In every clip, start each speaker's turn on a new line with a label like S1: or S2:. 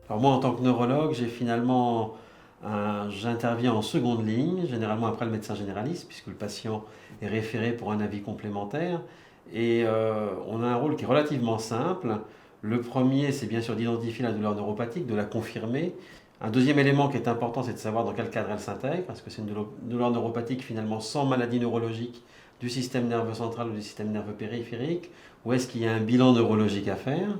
S1: Alors moi, en tant que neurologue, j'interviens en seconde ligne, généralement après le médecin généraliste, puisque le patient est référé pour un avis complémentaire. Et on a un rôle qui est relativement simple. Le premier, c'est bien sûr d'identifier la douleur neuropathique, de la confirmer. Un deuxième élément qui est important, c'est de savoir dans quel cadre elle s'intègre, parce que c'est une douleur neuropathique finalement sans maladie neurologique du système nerveux central ou du système nerveux périphérique, ou est-ce qu'il y a un bilan neurologique à faire?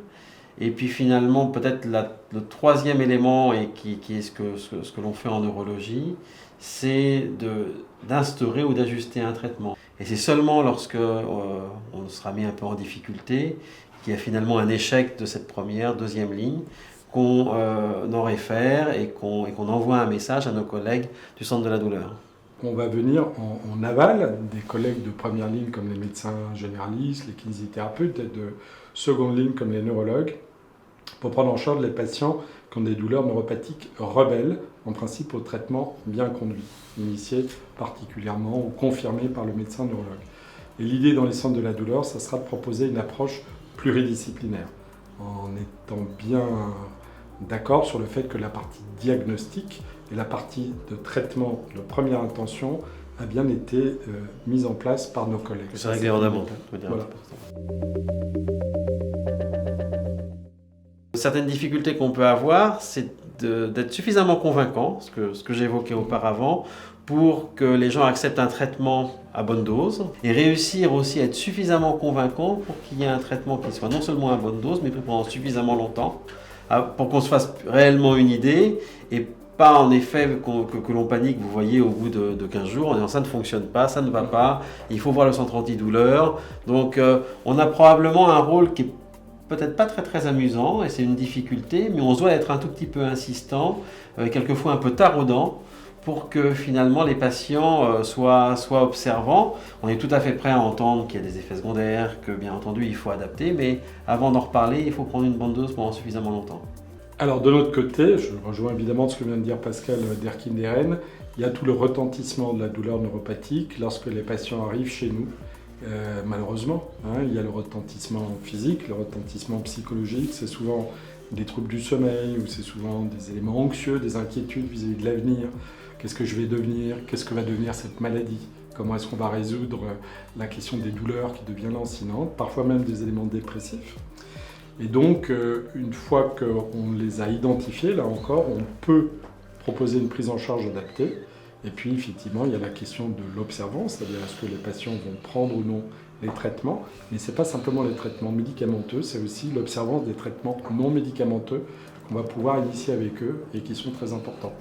S1: Et puis finalement, peut-être le troisième élément, et qui est ce que l'on fait en neurologie, c'est d'instaurer ou d'ajuster un traitement. Et c'est seulement lorsque on sera mis un peu en difficulté, qu'il y a finalement un échec de cette première, deuxième ligne, qu'on en réfère et qu'on envoie un message à nos collègues du centre de la douleur.
S2: On va venir en aval des collègues de première ligne comme les médecins généralistes, les kinésithérapeutes, et de seconde ligne comme les neurologues, pour prendre en charge les patients qui ont des douleurs neuropathiques rebelles, en principe au traitement bien conduit, initié particulièrement ou confirmé par le médecin neurologue. Et l'idée dans les centres de la douleur, ça sera de proposer une approche pluridisciplinaire, en étant bien d'accord sur le fait que la partie diagnostique et la partie de traitement de première intention a bien été mise en place par nos collègues.
S1: C'est réglé en amont.
S2: Voilà.
S1: Certaines difficultés qu'on peut avoir, c'est d'être suffisamment convaincant, ce que j'évoquais auparavant, pour que les gens acceptent un traitement à bonne dose, et réussir aussi à être suffisamment convaincant pour qu'il y ait un traitement qui soit non seulement à bonne dose, mais pris pendant suffisamment longtemps, pour qu'on se fasse réellement une idée, et pas en effet que l'on panique, vous voyez, au bout de 15 jours, en disant ça ne fonctionne pas, ça ne va pas, il faut voir le centre antidouleur. Donc on a probablement un rôle qui est peut-être pas très très amusant, et c'est une difficulté, mais on doit être un tout petit peu insistant, quelquefois un peu taraudant, pour que finalement les patients soient observants. On est tout à fait prêt à entendre qu'il y a des effets secondaires, que bien entendu il faut adapter, mais avant d'en reparler, il faut prendre une bonne dose pendant suffisamment longtemps.
S2: Alors de notre côté, je rejoins évidemment ce que vient de dire Pascal Derkinderen, il y a tout le retentissement de la douleur neuropathique lorsque les patients arrivent chez nous. Malheureusement, il y a le retentissement physique, le retentissement psychologique, c'est souvent des troubles du sommeil ou c'est souvent des éléments anxieux, des inquiétudes vis-à-vis de l'avenir. Qu'est-ce que je vais devenir? Qu'est-ce que va devenir cette maladie? Comment est-ce qu'on va résoudre la question des douleurs qui devient lancinante, parfois même des éléments dépressifs. Et donc, une fois qu'on les a identifiés, là encore, on peut proposer une prise en charge adaptée. Et puis, effectivement, il y a la question de l'observance, c'est-à-dire est-ce que les patients vont prendre ou non les traitements. Mais ce n'est pas simplement les traitements médicamenteux, c'est aussi l'observance des traitements non médicamenteux qu'on va pouvoir initier avec eux et qui sont très importants.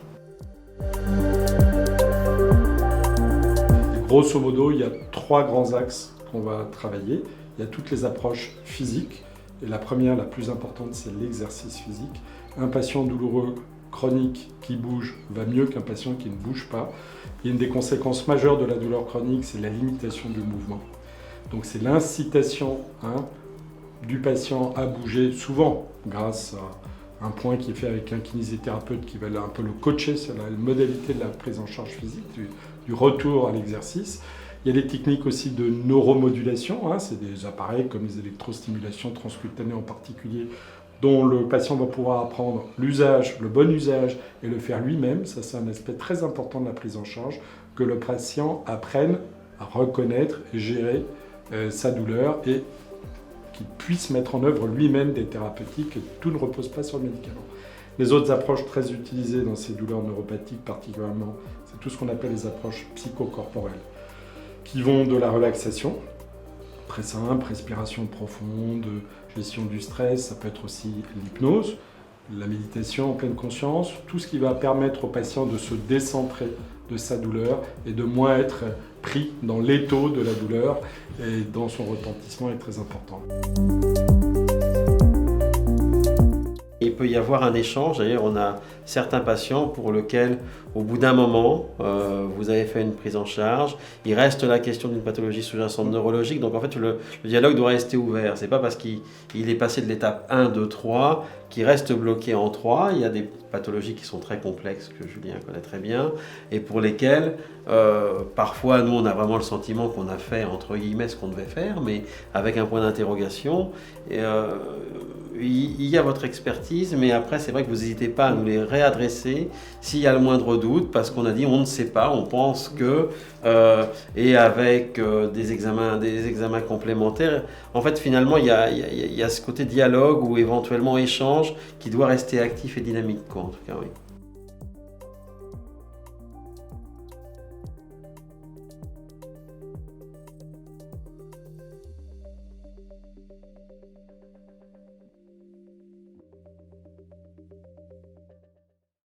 S2: Et grosso modo, il y a 3 grands axes qu'on va travailler. Il y a toutes les approches physiques. Et la première, la plus importante, c'est l'exercice physique. Un patient douloureux chronique qui bouge va mieux qu'un patient qui ne bouge pas. Et une des conséquences majeures de la douleur chronique, c'est la limitation du mouvement. Donc c'est l'incitation du patient à bouger, souvent grâce à un point qui est fait avec un kinésithérapeute qui va un peu le coacher sur la modalité de la prise en charge physique, du retour à l'exercice. Il y a des techniques aussi de neuromodulation, c'est des appareils comme les électrostimulations transcutanées en particulier, dont le patient va pouvoir apprendre l'usage, le bon usage et le faire lui-même. Ça, c'est un aspect très important de la prise en charge, que le patient apprenne à reconnaître et gérer sa douleur et qu'il puisse mettre en œuvre lui-même des thérapeutiques, et tout ne repose pas sur le médicament. Les autres approches très utilisées dans ces douleurs neuropathiques particulièrement, c'est tout ce qu'on appelle les approches psychocorporelles, qui vont de la relaxation, très simple, respiration profonde, gestion du stress, ça peut être aussi l'hypnose, la méditation en pleine conscience, tout ce qui va permettre au patient de se décentrer de sa douleur et de moins être pris dans l'étau de la douleur et dont son retentissement est très important.
S1: Il peut y avoir un échange. D'ailleurs, on a certains patients pour lesquels, au bout d'un moment, vous avez fait une prise en charge, il reste la question d'une pathologie sous-jacente neurologique. Donc en fait, le dialogue doit rester ouvert. C'est pas parce qu'il est passé de l'étape 1, 2, 3 qu'il reste bloqué en 3. Il y a des pathologies qui sont très complexes, que Julien connaît très bien, et pour lesquelles, parfois, nous, on a vraiment le sentiment qu'on a fait, entre guillemets, ce qu'on devait faire, mais avec un point d'interrogation. Il y a votre expertise, mais après, c'est vrai que vous n'hésitez pas à nous les réadresser s'il y a le moindre doute, parce qu'on a dit on ne sait pas, on pense que, et avec des examens complémentaires, en fait, finalement, il y a ce côté dialogue ou éventuellement échange qui doit rester actif et dynamique, quoi, en tout cas, oui.